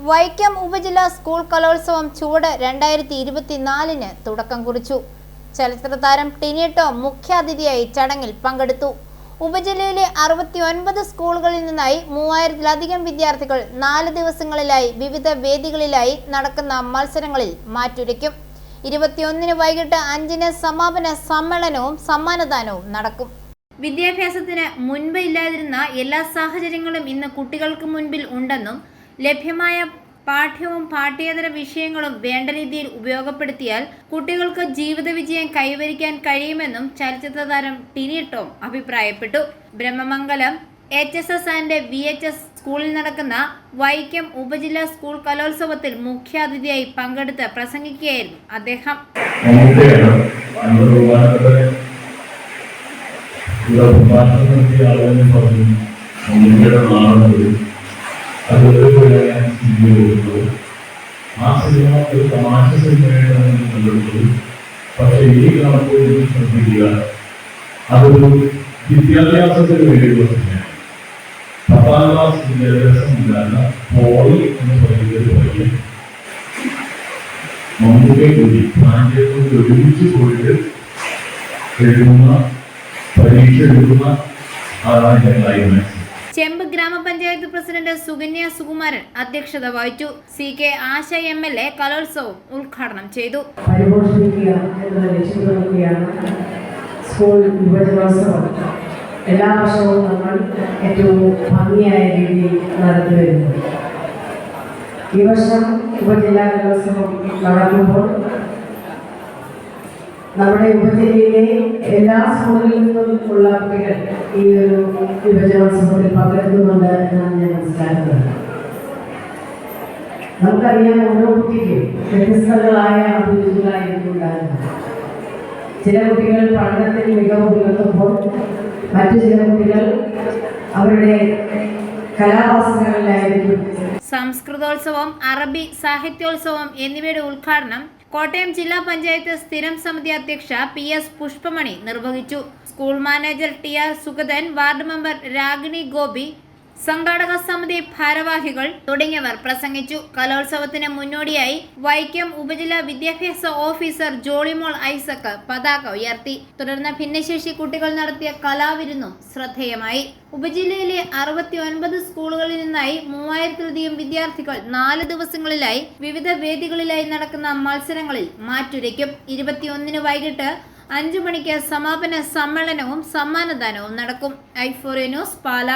വൈക്കം ഉപജില്ലാ സ്കൂൾ കലോത്സവം ചുവട് 2024 തുടക്കം കുറിച്ചു. ചലച്ചിത്രതാരം ടിനി ടോം മുഖ്യാതിഥിയായി ചടങ്ങിൽ പങ്കെടുത്തു. ഉപജില്ലയിലെ 69 സ്കൂളുകളിൽ നിന്നായി 3000-ലധികം വിദ്യാർത്ഥികൾ 4 ദിവസങ്ങളിലായി വിവിധ വേദികളിലായി നടക്കുന്ന മത്സരങ്ങളിൽ മാറ്റുരയ്ക്കും. 21 വൈകിട്ട് 5 സമാപന സമ്മേളനവും സമ്മാനദാനവും നടക്കും. വിദ്യാഭ്യാസത്തിന് മുൻപ് ഇല്ലാതിരുന്ന എല്ലാ സാഹചര്യങ്ങളും ഇന്ന് കുട്ടികൾക്ക് മുൻപിൽ ഉണ്ടെന്നും ലഭ്യമായ പാഠ്യവും പാഠ്യേതര വിഷയങ്ങളും വേണ്ട രീതിയിൽ ഉപയോഗപ്പെടുത്തിയാൽ കുട്ടികൾക്ക് ജീവിത വിജയം കൈവരിക്കാൻ കഴിയുമെന്നും ചലച്ചിത്രതാരം ടിനി ടോം അഭിപ്രായപ്പെട്ടു. ബ്രഹ്മമംഗലം HSS ആൻഡ് VHS സ്കൂളിൽ നടക്കുന്ന വൈക്കം ഉപജില്ലാ സ്കൂൾ കലോത്സവത്തിൽ മുഖ്യാതിഥിയായി പങ്കെടുത്ത് പ്രസംഗിക്കുകയായിരുന്നു അദ്ദേഹം. ആ സിനിമ ഒരു തമാശ സിനിമയായിട്ടാണ് കണ്ടെടുത്തത്. പക്ഷെ ഈ കാണുമ്പോൾ ശ്രദ്ധിക്കുക, അതൊരു വിദ്യാഭ്യാസത്തിന് വേണ്ടിയുള്ള സിനിമയാണ്. 10ാം ക്ലാസ് വിദ്യാഭ്യാസമില്ലാത്ത പോളി എന്ന് പറയുന്ന ഒരു പയ്യൻ മമ്മൂക്കെ കൂടി പ്രാഞ്ചേരി ഒരുമിച്ച് പോയിട്ട് എഴുതുന്ന പരീക്ഷ എഴുതുന്ന ആളാണ് ഞങ്ങളായി മനസ്സിലാക്കി. ചെമ്പ് ഗ്രാമപഞ്ചായത്ത് പ്രസിഡന്റ് സുകന്യ സുകുമാരൻ അധ്യക്ഷത വഹിച്ചു. CK ആശ MLA കലോത്സവം ഉദ്ഘാടനം ചെയ്തു. സ്കൂൾ യുവജനോത്സവം എല്ലാ വർഷവും നമ്മൾ ഏറ്റവും ഭംഗിയായ രീതിയിൽ നടത്തി വരുന്നു. ഈ വർഷം ഉപജില്ലാ കലോത്സവം നടക്കുമ്പോൾ നമ്മുടെ ഉപജില്ലയിലെ എല്ലാ സ്കൂളുകളിൽ നിന്നും ഉള്ള കുട്ടികൾ ഈ ഒരു യുവജനോത്സവത്തിൽ പങ്കെടുക്കുന്നുണ്ട് എന്നാണ് ഞാൻ മനസ്സിലാക്കുന്നത്. നമുക്കറിയാം, ഓരോ കുട്ടിക്കും വ്യത്യസ്തങ്ങളായ അഭിരുചികളായിരിക്കും ഉണ്ടാകുന്നത്. ചില കുട്ടികൾ പഠനത്തിൽ മികവ് പുലർത്തുമ്പോൾ മറ്റു ചില കുട്ടികൾ അവരുടെ കലാവാസനകളിലായിരിക്കും. സംസ്കൃതോത്സവം, അറബി സാഹിത്യോത്സവം എന്നിവയുടെ ഉദ്ഘാടനം കോട്ടയം ജില്ലാ പഞ്ചായത്ത് സ്ഥിരം സമിതി അധ്യക്ഷ PS പുഷ്പമണി നിർവഹിച്ചു. School manager TR Sugathan, ward member Ragini Gopi, സംഘാടക സമിതി ഭാരവാഹികൾ തുടങ്ങിയവർ പ്രസംഗിച്ചു. കലോത്സവത്തിന് മുന്നോടിയായി വൈക്കം ഉപജില്ലാ വിദ്യാഭ്യാസ ഓഫീസർ ജോളിമോൾ ഐസക് പതാക ഉയർത്തി. തുടർന്ന് ഭിന്നശേഷി കുട്ടികൾ നടത്തിയ കലാവിരുന്നും ശ്രദ്ധേയമായി. ഉപജില്ലയിലെ 69 സ്കൂളുകളിൽ നിന്നായി 3000-ലധികം വിദ്യാർത്ഥികൾ 4 ദിവസങ്ങളിലായി വിവിധ വേദികളിലായി നടക്കുന്ന മത്സരങ്ങളിൽ മാറ്റുരയ്ക്കും. 21 വൈകിട്ട് 5 മണിക്ക് സമാപന സമ്മേളനവും സമ്മാനദാനവും നടക്കും. i4A ന്യൂസ്, പാല.